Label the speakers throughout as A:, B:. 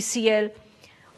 A: ECL,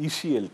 B: ECL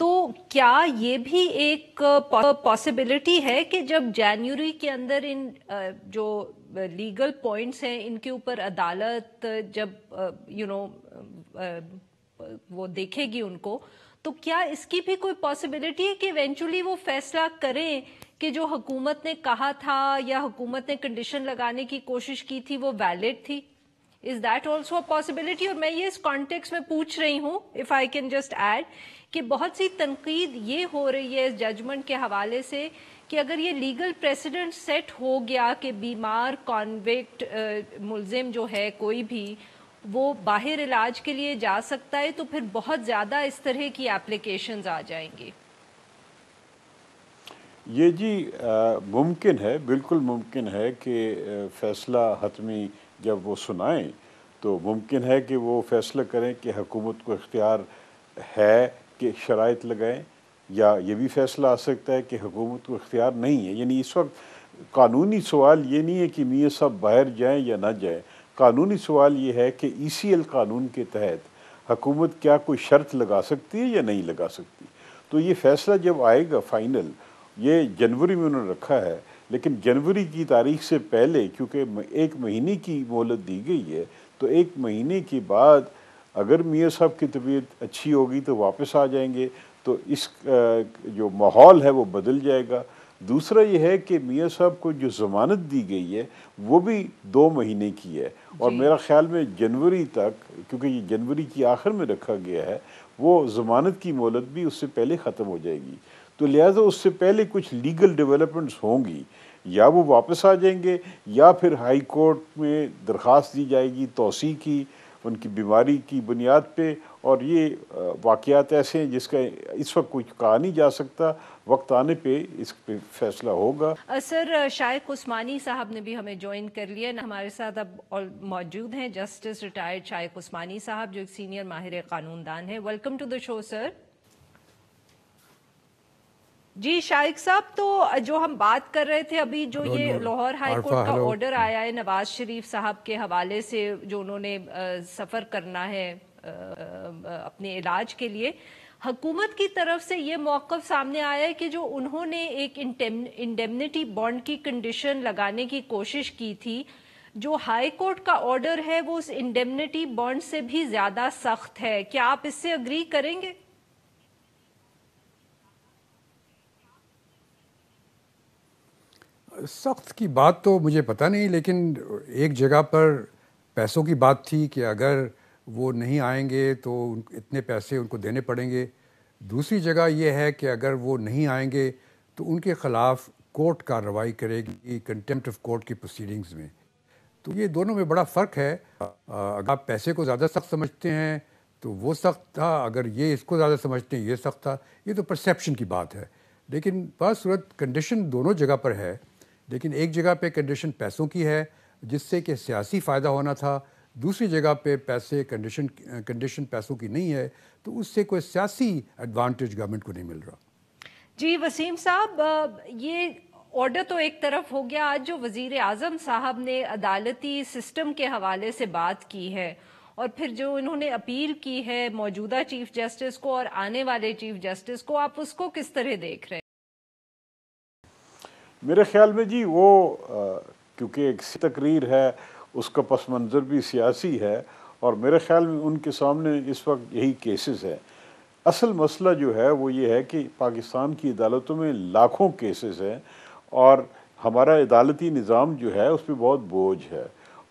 A: تو کیا یہ بھی ایک پاسبلٹی ہے کہ جب جنوری کے اندر ان جو لیگل پوائنٹس ہیں ان کے اوپر عدالت جب وہ دیکھے گی ان کو، تو کیا اس کی بھی کوئی پاسبلٹی ہے کہ ایونچولی وہ فیصلہ کریں کہ جو حکومت نے کہا تھا یا حکومت نے کنڈیشن لگانے کی کوشش کی تھی وہ ویلڈ تھی؟ Is that also a possibility؟ اور میں یہ اس کانٹیکس میں پوچھ رہی ہوں if I can just add کہ بہت سی تنقید یہ ہو رہی ہے اس ججمنٹ کے حوالے سے کہ اگر یہ لیگل پریسیڈنٹ سیٹ ہو گیا کہ بیمار کانوکٹ ملزم جو ہے کوئی بھی وہ باہر علاج کے لیے جا سکتا ہے تو پھر بہت زیادہ اس طرح کی اپلیکیشنز آ جائیں گی۔
B: یہ جی ممکن ہے، بالکل ممکن ہے کہ فیصلہ حتمی جب وہ سنائیں تو ممکن ہے کہ وہ فیصلہ کریں کہ حکومت کو اختیار ہے کہ شرائط لگائیں، یا یہ بھی فیصلہ آ سکتا ہے کہ حکومت کو اختیار نہیں ہے۔ یعنی اس وقت قانونی سوال یہ نہیں ہے کہ میاں صاحب باہر جائیں یا نہ جائیں، قانونی سوال یہ ہے کہ ECL قانون کے تحت حکومت کیا کوئی شرط لگا سکتی ہے یا نہیں لگا سکتی۔ تو یہ فیصلہ جب آئے گا فائنل، یہ جنوری میں انہوں نے رکھا ہے، لیکن جنوری کی تاریخ سے پہلے کیونکہ 1 مہینے کی مہلت دی گئی ہے، تو 1 مہینے کے بعد اگر میاں صاحب کی طبیعت اچھی ہوگی تو واپس آ جائیں گے، تو اس جو ماحول ہے وہ بدل جائے گا۔ دوسرا یہ ہے کہ میاں صاحب کو جو ضمانت دی گئی ہے وہ بھی 2 مہینے کی ہے، اور میرا خیال میں جنوری تک، کیونکہ یہ جنوری کی آخر میں رکھا گیا ہے، وہ ضمانت کی مہلت بھی اس سے پہلے ختم ہو جائے گی۔ تو لہٰذا اس سے پہلے کچھ لیگل ڈیولپمنٹس ہوں گی، یا وہ واپس آ جائیں گے یا پھر ہائی کورٹ میں درخواست دی جائے گی توسیع کی ان کی بیماری کی بنیاد پہ، اور یہ واقعات ایسے ہیں جس کا اس وقت کچھ کہا نہیں جا سکتا، وقت آنے پہ اس پہ فیصلہ ہوگا۔
A: سر شائق عثمانی صاحب نے بھی ہمیں جوائن کر لیا، ہمارے ساتھ اب موجود ہیں جسٹس ریٹائرڈ شائق عثمانی صاحب جو ایک سینئر ماہر قانون دان ہے۔ ویلکم ٹو دا شو سر۔ جی شائق صاحب، تو جو ہم بات کر رہے تھے ابھی، جو یہ لاہور ہائی کورٹ کا آرڈر آیا ہے نواز شریف صاحب کے حوالے سے، جو انہوں نے سفر کرنا ہے اپنے علاج کے لیے، حکومت کی طرف سے یہ موقف سامنے آیا ہے کہ جو انہوں نے ایک انڈیمنٹی بانڈ کی کنڈیشن لگانے کی کوشش کی تھی، جو ہائی کورٹ کا آرڈر ہے وہ اس انڈیمنٹی بانڈ سے بھی زیادہ سخت ہے۔ کیا آپ اس سے اگری کریں گے؟
C: سخت کی بات تو مجھے پتہ نہیں، لیکن ایک جگہ پر پیسوں کی بات تھی کہ اگر وہ نہیں آئیں گے تو اتنے پیسے ان کو دینے پڑیں گے۔ دوسری جگہ یہ ہے کہ اگر وہ نہیں آئیں گے تو ان کے خلاف کورٹ کارروائی کرے گی کنٹیمپٹ آف کورٹ کی پروسیڈنگز میں۔ تو یہ دونوں میں بڑا فرق ہے۔ اگر آپ پیسے کو زیادہ سخت سمجھتے ہیں تو وہ سخت تھا، اگر یہ اس کو زیادہ سمجھتے ہیں یہ سخت تھا۔ یہ تو پرسیپشن کی بات ہے، لیکن بعض صورت کنڈیشن دونوں جگہ پر ہے، لیکن ایک جگہ پہ کنڈیشن پیسوں کی ہے جس سے کہ سیاسی فائدہ ہونا تھا، دوسری جگہ پہ کنڈیشن پیسوں کی نہیں ہے تو اس سے کوئی سیاسی ایڈوانٹیج گورنمنٹ کو نہیں مل رہا۔
A: جی وسیم صاحب، یہ آرڈر تو ایک طرف ہو گیا، آج جو وزیر اعظم صاحب نے عدالتی سسٹم کے حوالے سے بات کی ہے اور پھر جو انہوں نے اپیل کی ہے موجودہ چیف جسٹس کو اور آنے والے چیف جسٹس کو، آپ اس کو کس طرح دیکھ رہے ہیں؟
B: میرے خیال میں جی وہ کیونکہ ایک تقریر ہے، اس کا پس منظر بھی سیاسی ہے، اور میرے خیال میں ان کے سامنے اس وقت یہی کیسز ہے۔ اصل مسئلہ جو ہے وہ یہ ہے کہ پاکستان کی عدالتوں میں لاکھوں کیسز ہیں، اور ہمارا عدالتی نظام جو ہے اس پہ بہت بوجھ ہے،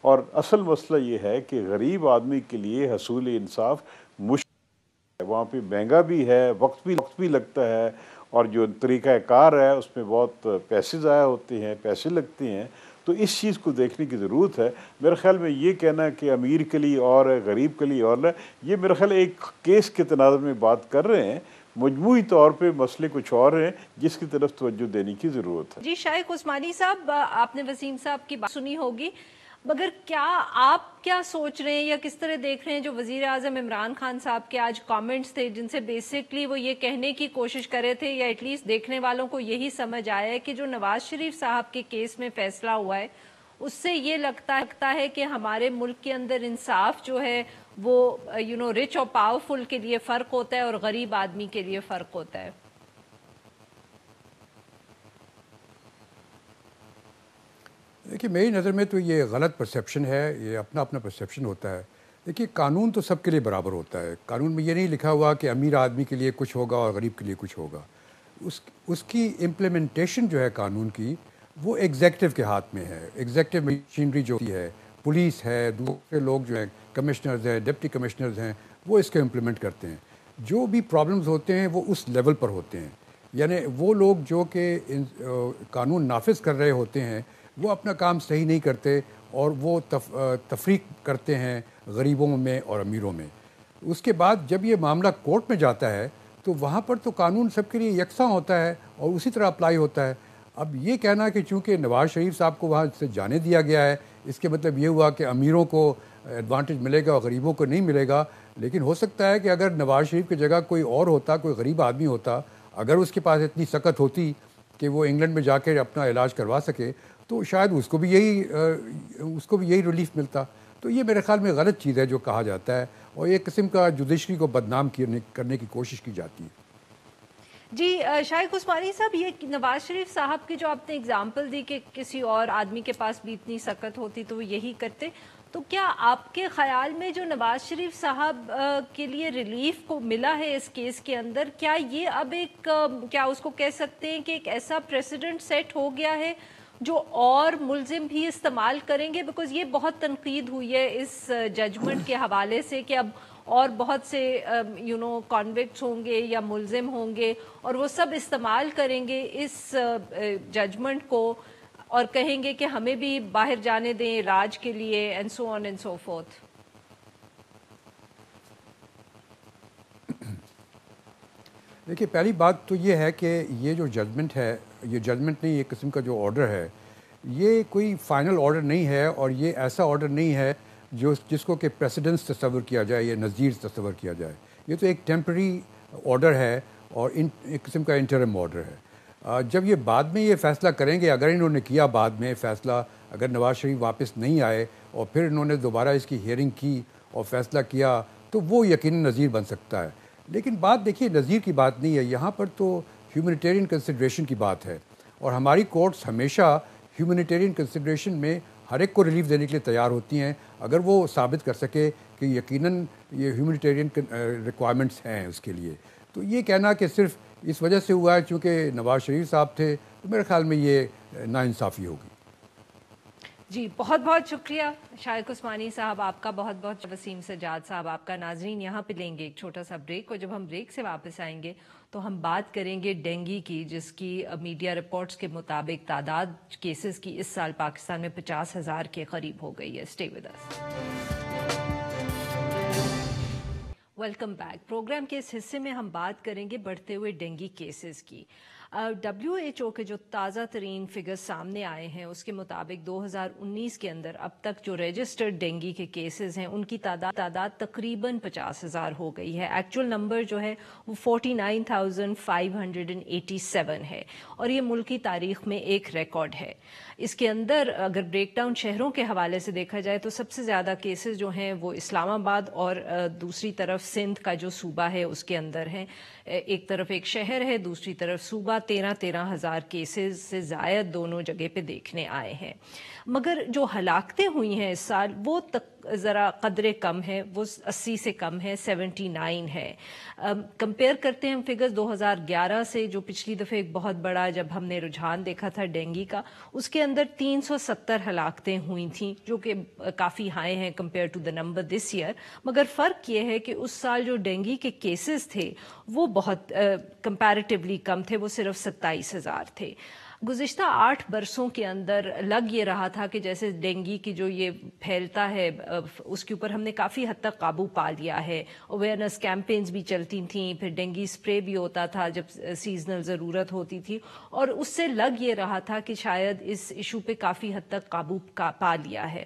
B: اور اصل مسئلہ یہ ہے کہ غریب آدمی کے لیے حصول انصاف مشکل ہے، وہاں پہ مہنگا بھی ہے، وقت بھی لگتا ہے، اور جو طریقہ کار ہے اس میں بہت پیسے ضائع ہوتے ہیں، پیسے لگتے ہیں۔ تو اس چیز کو دیکھنے کی ضرورت ہے۔ میرے خیال میں یہ کہنا ہے کہ امیر کے لیے اور ہے، غریب کے لیے اور ہے، یہ میرے خیال ایک کیس کے تناظر میں بات کر رہے ہیں، مجموعی طور پہ مسئلے کچھ اور ہیں جس کی طرف توجہ دینے کی ضرورت ہے۔
A: جی شائق عثمانی صاحب، آپ نے وسیم صاحب کی بات سنی ہوگی، مگر کیا آپ کیا سوچ رہے ہیں یا کس طرح دیکھ رہے ہیں جو وزیر اعظم عمران خان صاحب کے آج کامنٹس تھے، جن سے بیسکلی وہ یہ کہنے کی کوشش کر رہے تھے، یا ایٹ لیسٹ دیکھنے والوں کو یہی سمجھ آیا ہے کہ جو نواز شریف صاحب کے کیس میں فیصلہ ہوا ہے اس سے یہ لگتا ہے کہ ہمارے ملک کے اندر انصاف جو ہے وہ رچ اور پاورفل کے لیے فرق ہوتا ہے اور غریب آدمی کے لیے فرق ہوتا ہے؟
C: دیکھیے میری نظر میں تو یہ غلط پرسیپشن ہے، یہ اپنا اپنا پرسیپشن ہوتا ہے. دیکھیے قانون تو سب کے لیے برابر ہوتا ہے. قانون میں یہ نہیں لکھا ہوا کہ امیر آدمی کے لیے کچھ ہوگا اور غریب کے لیے کچھ ہوگا. اس کی امپلیمنٹیشن جو ہے قانون کی وہ ایگزیکٹو کے ہاتھ میں ہے. ایگزیکٹو مشینری جو ہے، پولیس ہے، دوسرے لوگ جو ہیں کمشنرز ہیں، ڈپٹی کمشنرز ہیں، وہ اس کو امپلیمنٹ کرتے ہیں. جو بھی پرابلمز ہوتے ہیں وہ اس لیول پر ہوتے ہیں. یعنی وہ لوگ جو کہ قانون نافذ کر رہے ہوتے ہیں وہ اپنا کام صحیح نہیں کرتے اور وہ تفریق کرتے ہیں غریبوں میں اور امیروں میں. اس کے بعد جب یہ معاملہ کورٹ میں جاتا ہے تو وہاں پر تو قانون سب کے لیے یکساں ہوتا ہے اور اسی طرح اپلائی ہوتا ہے. اب یہ کہنا کہ چونکہ نواز شریف صاحب کو وہاں سے جانے دیا گیا ہے اس کے مطلب یہ ہوا کہ امیروں کو ایڈوانٹیج ملے گا اور غریبوں کو نہیں ملے گا. لیکن ہو سکتا ہے کہ اگر نواز شریف کی جگہ کوئی اور ہوتا، کوئی غریب آدمی ہوتا، اگر اس کے پاس اتنی سکت ہوتی کہ وہ انگلینڈ میں جا کے اپنا علاج کروا سکے تو شاید اس کو بھی یہی ریلیف ملتا. تو یہ میرے خیال میں غلط چیز ہے جو کہا جاتا ہے اور ایک قسم کا جوڈیشری کو بدنام کرنے کی کوشش کی جاتی ہے.
A: جی شائق عثمانی صاحب، یہ نواز شریف صاحب کی جو آپ نے اگزامپل دی کہ کسی اور آدمی کے پاس بھی اتنی سکت ہوتی تو وہ یہی کرتے، تو کیا آپ کے خیال میں جو نواز شریف صاحب کے لیے ریلیف کو ملا ہے اس کیس کے اندر، کیا یہ اب ایک کیا اس کو کہہ سکتے ہیں کہ ایک ایسا پریسیڈنٹ سیٹ ہو گیا ہے جو اور ملزم بھی استعمال کریں گے؟ بیکاز یہ بہت تنقید ہوئی ہے اس ججمنٹ کے حوالے سے کہ اب اور بہت سے کانوکٹس ہوں گے یا ملزم ہوں گے اور وہ سب استعمال کریں گے اس ججمنٹ کو اور کہیں گے کہ ہمیں بھی باہر جانے دیں راج کے لیے and so on and so forth.
C: دیکھیے پہلی بات تو یہ ہے کہ یہ جو ججمنٹ ہے، یہ ججمنٹ نہیں، یہ قسم کا جو آرڈر ہے یہ کوئی فائنل آرڈر نہیں ہے اور یہ ایسا آرڈر نہیں ہے جس کو کہ پریسیڈنس تصور کیا جائے یا نظیر تصور کیا جائے. یہ تو ایک ٹیمپرری آرڈر ہے اور ایک قسم کا انٹرم آرڈر ہے. جب یہ بعد میں یہ فیصلہ کریں گے، اگر انہوں نے کیا بعد میں فیصلہ، اگر نواز شریف واپس نہیں آئے اور پھر انہوں نے دوبارہ اس کی ہیئرنگ کی اور فیصلہ کیا تو وہ یقیناً نظیر بن سکتا ہے. لیکن بات دیکھیے نظیر کی بات نہیں ہے، یہاں پر تو ہیومینیٹیرین کنسیڈریشن کی بات ہے اور ہماری کورٹس ہمیشہ ہیومینیٹیرین کنسیڈریشن میں ہر ایک کو ریلیف دینے کے لیے تیار ہوتی ہیں اگر وہ ثابت کر سکے کہ یقیناً یہ ہیومینیٹیرین ریکوائرمنٹس ہیں اس کے لیے. تو یہ کہنا کہ صرف اس وجہ سے ہوا ہے چونکہ نواز شریف صاحب تھے تو میرے خیال میں یہ ناانصافی ہوگی.
A: جی بہت بہت شکریہ شائق عثمانی صاحب آپ کا، بہت بہت وسیم سجاد صاحب آپ کا. ناظرین یہاں پہ لیں گے ایک چھوٹا سا بریک اور جب ہم بریک سے واپس آئیں گے تو ہم بات کریں گے ڈینگی کی، جس کی میڈیا رپورٹس کے مطابق تعداد کیسز کی اس سال پاکستان میں 50,000 کے قریب ہو گئی ہے. Stay with us. Welcome back. Programme کے اس حصے میں ہم بات کریں گے بڑھتے ہوئے ڈینگی کیسز کی. WHO کے جو تازہ ترین فگرز سامنے آئے ہیں اس کے مطابق 2019 کے اندر اب تک جو رجسٹرڈ ڈینگی کے کیسز ہیں ان کی تعداد تقریباً 50,000 ہو گئی ہے. ایکچوئل نمبر جو ہے وہ 49,587 ہے اور یہ ملکی تاریخ میں ایک ریکارڈ ہے. اس کے اندر اگر بریک ڈاؤن شہروں کے حوالے سے دیکھا جائے تو سب سے زیادہ کیسز جو ہیں وہ اسلام آباد اور دوسری طرف سندھ کا جو صوبہ ہے اس کے اندر ہیں. ایک طرف ایک شہر ہے، دوسری طرف صوبہ. 13,000 کیسز سے زائد دونوں جگہ پہ دیکھنے آئے ہیں. مگر جو ہلاکتیں ہوئی ہیں اس سال وہ ذرا قدرے کم ہے، وہ 80 سے کم ہے، 79 ہے. کمپیئر کرتے ہیں ہم فگرز 2011 سے، جو پچھلی دفعہ ایک بہت بڑا جب ہم نے رجحان دیکھا تھا ڈینگی کا، اس کے اندر 370 ہلاکتیں ہوئی تھیں جو کہ کافی ہائی ہیں compare to the number this year. مگر فرق یہ ہے کہ اس سال جو ڈینگی کے کیسز تھے وہ بہت کمپیریٹیولی کم تھے، وہ صرف 27,000 تھے. گزشتہ 8 برسوں کے اندر لگ یہ رہا تھا کہ جیسے ڈینگی کی جو یہ پھیلتا ہے اس کے اوپر ہم نے کافی حد تک قابو پا لیا ہے. اویئرنیس کیمپینز بھی چلتی تھیں، پھر ڈینگی اسپرے بھی ہوتا تھا جب سیزنل ضرورت ہوتی تھی، اور اس سے لگ یہ رہا تھا کہ شاید اس ایشو پہ کافی حد تک قابو پا لیا ہے.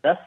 D: 10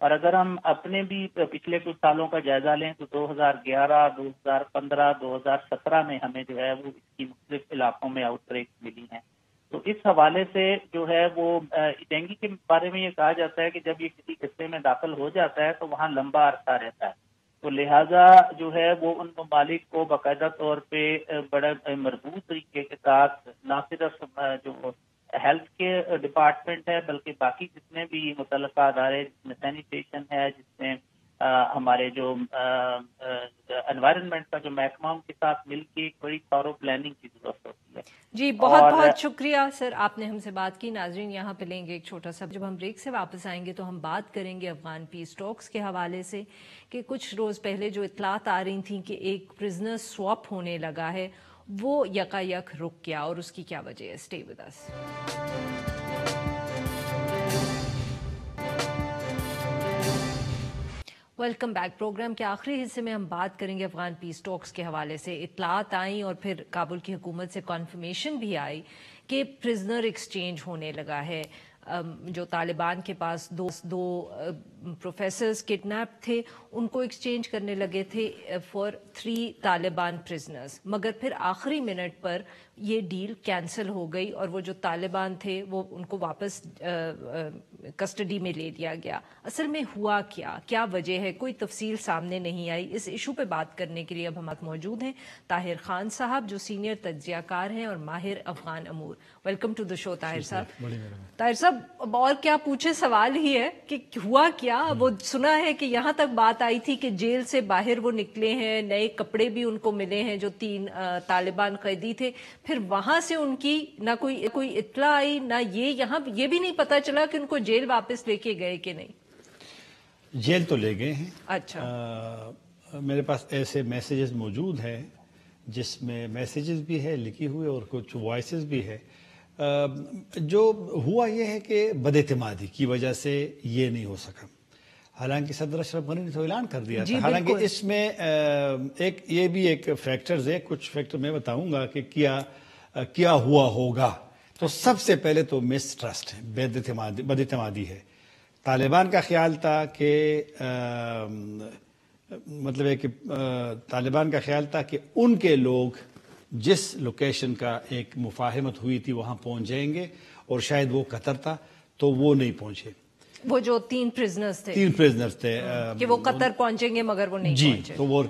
D: اور اگر ہم اپنے بھی پچھلے کچھ سالوں کا جائزہ لیں تو 2011، 2015، 2017 میں ہمیں جو ہے وہ اس کی مختلف علاقوں میں آؤٹ بریک ملی ہیں. تو اس حوالے سے جو ہے وہ ڈینگی کے بارے میں یہ کہا جاتا ہے کہ جب یہ کسی خطے میں داخل ہو جاتا ہے تو وہاں لمبا عرصہ رہتا ہے. تو لہٰذا جو ہے وہ ان ممالک کو باقاعدہ طور پہ بڑے مربوط طریقے کے ساتھ نہ صرف جو ہیلتھ کے ڈپارٹمنٹ ہے بلکہ باقی جتنے بھی متعلقہ ادارے، جس میں سینیٹیشن ہے، جس میں ہمارے جو انوائرمنٹ کا جو محکمہ ان کے ساتھ مل کے ایک بڑی تھورو پلاننگ کی ضرورت ہوتی ہے.
A: جی بہت بہت شکریہ سر، آپ نے ہم سے بات کی. ناظرین یہاں پہ لیں گے ایک چھوٹا سا، جب ہم بریک سے واپس آئیں گے تو ہم بات کریں گے افغان پیس ٹاکس کے حوالے سے کہ کچھ روز پہلے جو اطلاعات آ رہی تھیں کہ ایک پرزنر سواپ ہونے لگا ہے وہ یکا یک رک گیا اور اس کی کیا وجہ ہے. Stay with us. Welcome back. Programme کے آخری حصے میں ہم بات کریں گے افغان پیس ٹاکس کے حوالے سے. اطلاعات آئیں اور پھر کابل کی حکومت سے کنفرمیشن بھی آئی کہ پرزنر ایکسچینج ہونے لگا ہے. جو طالبان کے پاس دو پروفیسرز کڈنیپ تھے ان کو ایکسچینج کرنے لگے تھے فار 3 طالبان پرزنرز، مگر پھر آخری منٹ پر یہ ڈیل کینسل ہو گئی اور وہ جو طالبان تھے وہ ان کو واپس کسٹڈی میں لے لیا گیا. اصل میں ہوا کیا وجہ ہے، کوئی تفصیل سامنے نہیں آئی. اس ایشو پہ بات کرنے کے لیے اب ہمارے موجود ہیں طاہر خان صاحب جو سینئر تجزیہ کار ہیں اور ماہر افغان امور. ویلکم ٹو دا شو طاہر صاحب. طاہر صاحب اب اور کیا پوچھے، سوال ہی ہے کہ ہوا کیا. وہ سنا ہے کہ یہاں تک بات آئی تھی کہ جیل سے باہر وہ نکلے ہیں، نئے کپڑے بھی ان کو ملے ہیں جو 3 طالبان قیدی تھے، پھر وہاں سے ان کی نہ کوئی اطلاع آئی، نہ یہاں یہ بھی نہیں پتا چلا کہ ان کو جیل واپس لے کے گئے کہ نہیں.
E: جیل تو لے گئے ہیں.
A: اچھا.
E: میرے پاس ایسے میسیجز موجود ہیں جس میں میسیجز بھی ہے لکھی ہوئے اور کچھ وائسز بھی ہے. جو ہوا یہ ہے کہ بد اعتمادی کی وجہ سے یہ نہیں ہو سکا. حالانکہ صدر اشرف غنی نے تو اعلان کر دیا تھا. حالانکہ اس میں یہ بھی ایک فیکٹرز ہے، کچھ فیکٹر میں بتاؤں گا کہ کیا ہوا ہوگا. تو سب سے پہلے تو مسٹرسٹ ہے، بد اعتمادی ہے. طالبان کا خیال تھا کہ مطلب ہے کہ طالبان کا خیال تھا کہ ان کے لوگ جس لوکیشن کا ایک مفاہمت ہوئی تھی وہاں پہنچ جائیں گے، اور شاید وہ قطر تھا تو وہ نہیں پہنچے.
A: وہ جو 3 پرزنرز تھے کہ وہ قطر پہنچیں گے مگر وہ نہیں پہنچے.
E: جی، تو وہ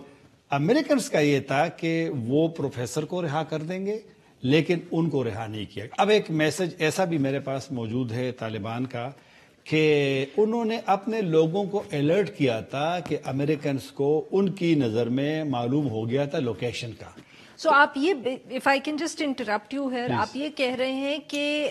E: امریکنز کا یہ تھا کہ وہ پروفیسر کو رہا کر دیں گے لیکن ان کو رہا نہیں کیا. اب ایک میسج ایسا بھی میرے پاس موجود ہے طالبان کا کہ انہوں نے اپنے لوگوں کو الرٹ کیا تھا کہ امریکنز کو ان کی نظر میں معلوم ہو گیا تھا لوکیشن کا.
A: سو آپ یہ if I can just interrupt you here، آپ یہ کہہ رہے ہیں کہ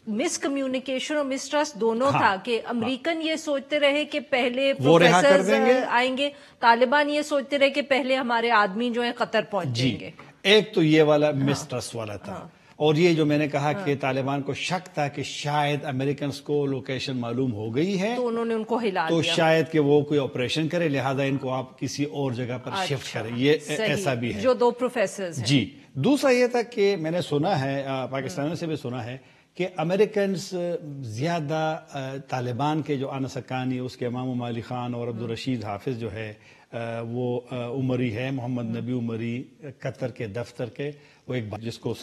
A: مس کمیونیکیشن اور مسٹرسٹ دونوں تھا کہ امریکن یہ سوچتے رہے کہ پہلے پروفیسرز آئیں گے، طالبان یہ سوچتے رہے کہ پہلے ہمارے آدمی جو ہیں قطر پہنچیں گے.
E: ایک تو یہ والا مسٹرسٹ والا تھا، اور یہ جو میں نے کہا کہ طالبان کو شک تھا کہ شاید امریکنز کو لوکیشن معلوم ہو گئی ہے
A: تو انہوں نے ان کو ہلا
E: تو
A: دیا،
E: شاید کہ وہ کوئی آپریشن کرے لہذا ان کو آپ کسی اور جگہ پر شفٹ کریں. یہ ایسا بھی ہے
A: جو 2 پروفیسرز ہیں.
E: جی. دوسرا یہ تھا کہ میں نے سنا ہے، پاکستانیوں سے بھی سنا ہے کہ امریکنز زیادہ طالبان کے جو آنس حقانی، اس کے امام علی خان اور عبدالرشید حافظ جو ہے وہ عمری ہے، محمد نبی عمری قطر کے دفتر کے، وہ ایک جس کو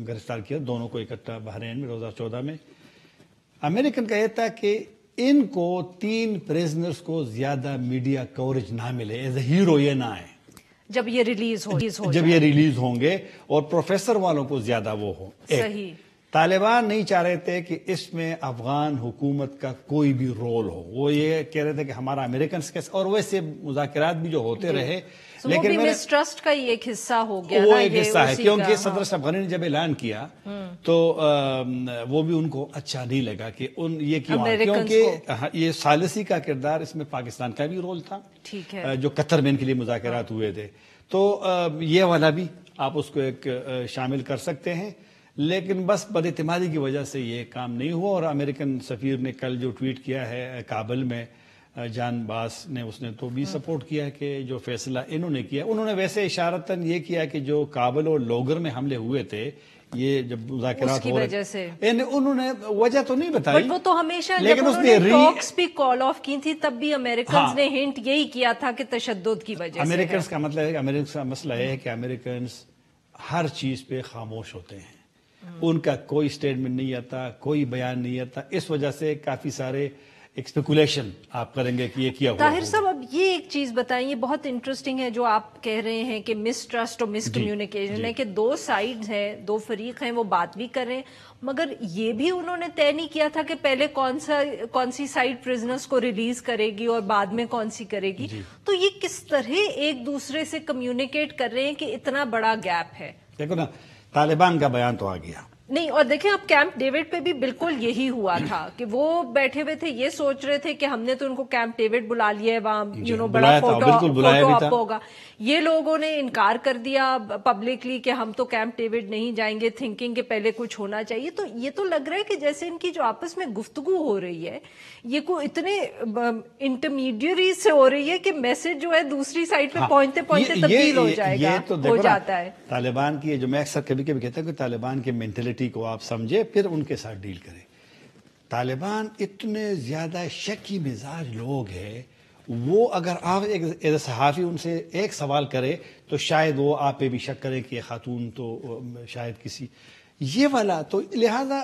E: گرفتار کیا، دونوں کو اکٹھا بحرین میں 2014 میں. امریکن کا یہ تھا کہ ان کو 3 پریزنرز کو زیادہ میڈیا کوریج نہ ملے، ایز اے ہیرو یہ نہ آئے
A: جب یہ
E: ریلیز ہوں گے، اور پروفیسر والوں کو زیادہ وہ ہو.
A: صحیح.
E: طالبان نہیں چاہ رہے تھے کہ اس میں افغان حکومت کا کوئی بھی رول ہو. وہ یہ کہہ رہے تھے کہ ہمارا امریکنز کے، اور ویسے مذاکرات بھی جو ہوتے رہے
A: لیکن مسٹرسٹ کا ایک حصہ ہو گیا.
E: وہ ایک حصہ ہے کیونکہ صدر اشرف غنی نے جب اعلان کیا تو وہ بھی ان کو اچھا نہیں لگا کہ یہ کیوں، کیونکہ یہ ثالثی کا کردار اس میں پاکستان کا بھی رول تھا جو قطر میں ان کے لیے مذاکرات ہوئے تھے. تو یہ والا بھی آپ اس کو ایک شامل کر سکتے ہیں. لیکن بس بد اعتمادی کی وجہ سے یہ کام نہیں ہوا. اور امریکن سفیر نے کل جو ٹویٹ کیا ہے کابل میں، جان باس نے، اس نے تو بھی سپورٹ کیا کہ جو فیصلہ انہوں نے کیا، انہوں نے ویسے اشارتاً یہ کیا کہ جو کابل اور لوگر میں حملے ہوئے تھے یہ جب مذاکرات ہو
A: وجہ سے
E: انہوں نے وجہ تو نہیں بتائی،
A: وہ تو ہمیشہ
E: لیکن
A: جب انہوں نے ٹاکس بھی کال آف کی تھی تب بھی امریکنز نے ہنٹ یہی کیا تھا کہ تشدد کی وجہ سے
E: امریکنز کا مطلب ہے کہ امریکنز کا مسئلہ ہے کہ امریکنز ہر چیز پہ خاموش ہوتے ہیں، ان کا کوئی سٹیٹمنٹ نہیں آتا، کوئی بیان نہیں آتا، اس وجہ سے کافی سارے اسپیکولیشن آپ کریں گے کہ یہ کیا ہوا
A: طاہر صاحب اب یہ ایک چیز بتائیں، یہ بہت انٹرسٹنگ ہے جو آپ کہہ رہے ہیں کہ مس ٹرسٹ اور مس کمیونیکیشن ہے کہ دو سائیڈز ہیں، دو فریق ہیں، وہ بات بھی کر رہے ہیں، مگر یہ بھی انہوں نے طے نہیں کیا تھا کہ پہلے کون سی سائیڈ پرزنرز کو ریلیز کرے گی اور بعد میں کون سی کرے گی، تو یہ کس طرح ایک دوسرے سے کمیونیکیٹ کر رہے ہیں کہ اتنا بڑا گیپ ہے؟
E: دیکھو نا، طالبان کا بیان تو آ گیا
A: نہیں، اور دیکھیں اب کیمپ ڈیوڈ پہ بھی بالکل یہی ہوا تھا کہ وہ بیٹھے ہوئے تھے، یہ سوچ رہے تھے کہ ہم نے تو ان کو کیمپ ڈیوڈ بلا لیا ہے، وہاں بڑا فوٹو آپ ہوگا، یہ لوگوں نے انکار کر دیا پبلکلی کہ ہم تو کیمپ ڈیوڈ نہیں جائیں گے، تھنکنگ کہ پہلے کچھ ہونا چاہیے. تو یہ تو لگ رہا ہے کہ جیسے ان کی جو آپس میں گفتگو ہو رہی ہے یہ کوئی اتنے انٹرمیڈیری سے ہو رہی ہے کہ میسج جو ہے دوسری سائڈ پہ پہنچتے پہنچتے تبدیل ہو جائے گا، ہو جاتا ہے.
E: طالبان کی جو میں اکثر کبھی کبھی کہتا ہوں کہ طالبان کی مینٹلٹی کو آپ سمجھے پھر ان کے ساتھ ڈیل کریں. طالبان اتنے زیادہ شکی مزاج لوگ ہیں، وہ اگر آپ ایک صحافی ان سے ایک سوال کرے تو شاید وہ آپ پہ بھی شک کریں کہ یہ خاتون تو شاید کسی یہ والا. تو لہذا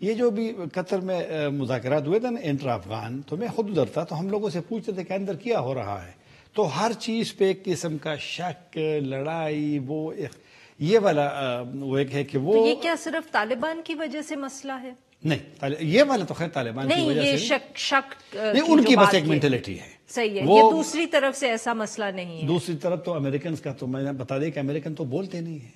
E: یہ جو بھی قطر میں مذاکرات ہوئے تھے نا انٹر افغان، تو میں خود ادھر تھا تو ہم لوگوں سے پوچھتے تھے کہ اندر کیا ہو رہا ہے، تو ہر چیز پہ ایک قسم کا شک، لڑائی، وہ یہ والا وہ ایک ہے کہ وہ
A: یہ کیا صرف طالبان کی وجہ سے مسئلہ ہے؟
E: نہیں، یہ والا تو خیر طالبان کی وجہ سے
A: نہیں، یہ شک
E: نہیں، ان کی بس ایک مینٹلٹی ہے.
A: صحیح ہے، یہ دوسری طرف سے ایسا مسئلہ نہیں ہے.
E: دوسری طرف تو امریکنز کا تو میں بتا دیں کہ امریکن تو بولتے نہیں ہیں.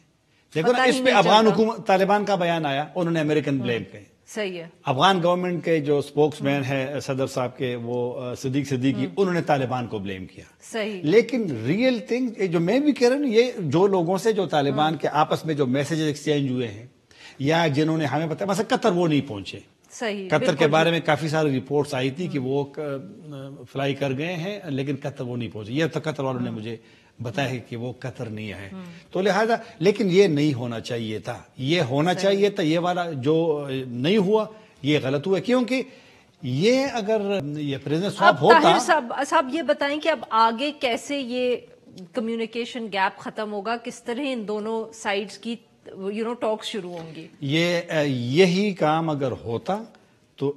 E: دیکھو نا، اس پہ افغان حکومت طالبان کا بیان آیا، انہوں نے امریکن بلیم کیے.
A: صحیح ہے.
E: افغان گورنمنٹ کے جو اسپوکس مین ہے صدر صاحب کے، وہ صدیق صدیقی، انہوں نے طالبان کو بلیم کیا.
A: صحیح.
E: لیکن ریئل تھنگ جو میں بھی کہہ رہا ہوں، یہ جو لوگوں سے جو طالبان کے آپس میں جو میسیجز ایکسچینج ہوئے ہیں یا جنہوں نے ہمیں بتایا، مثلا قطر وہ نہیں پہنچے.
A: صحیح.
E: قطر کے بارے میں کافی ساری رپورٹس آئی تھی کہ وہ فلائی کر گئے ہیں لیکن قطر وہ نہیں پہنچے. یہ تو قطر والوں نے مجھے بتایا ہے کہ وہ قطر نہیں آئے. تو لہذا لیکن یہ نہیں ہونا چاہیے تھا، یہ ہونا چاہیے تھا. یہ والا جو نہیں ہوا یہ غلط ہوا، کیونکہ یہ اگر یہ پریزنٹ سواپ ہوتا.
A: طاہر صاحب یہ بتائیں کہ اب آگے کیسے یہ کمیونیکیشن گیپ ختم ہوگا، کس طرح ان دونوں سائڈز کی ٹاکس شروع ہوں گی؟
E: یہی کام اگر ہوتا تو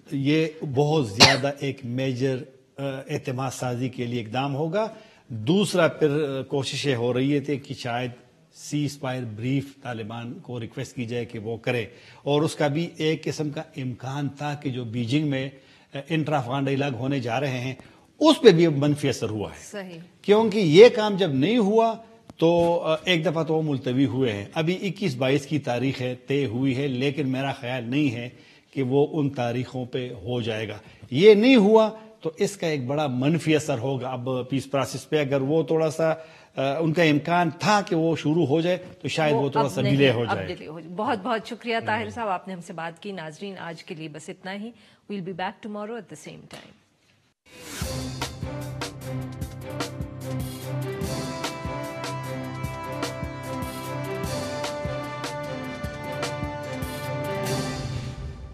E: یہ بہت زیادہ ایک میجر اعتماد سازی کے لیے اقدام ہوگا. دوسرا پھر کوششیں ہو رہی تھی کہ شاید سیز فائر بریف طالبان کو ریکویسٹ کی جائے کہ وہ کرے، اور اس کا بھی ایک قسم کا امکان تھا کہ جو بیجنگ میں انٹر افغان ڈائیلاگ ہونے جا رہے ہیں اس پہ بھی منفی اثر ہوا ہے.
A: صحیح.
E: کیونکہ یہ کام جب نہیں ہوا تو ایک دفعہ تو وہ ملتوی ہوئے ہیں. ابھی 21-22 کی تاریخ ہے، طے ہوئی ہے، لیکن میرا خیال نہیں ہے کہ وہ ان تاریخوں پہ ہو جائے گا. یہ نہیں ہوا تو اس کا ایک بڑا منفی اثر ہوگا اب پیس پروسیس پہ. اگر وہ تھوڑا سا ان کا امکان تھا کہ وہ شروع ہو جائے تو شاید وہ تھوڑا سا ڈیلے ہو جائے.
A: بہت بہت شکریہ طاہر صاحب، آپ نے ہم سے بات کی. ناظرین آج کے لیے بس اتنا ہی. We'll be back tomorrow at the same time.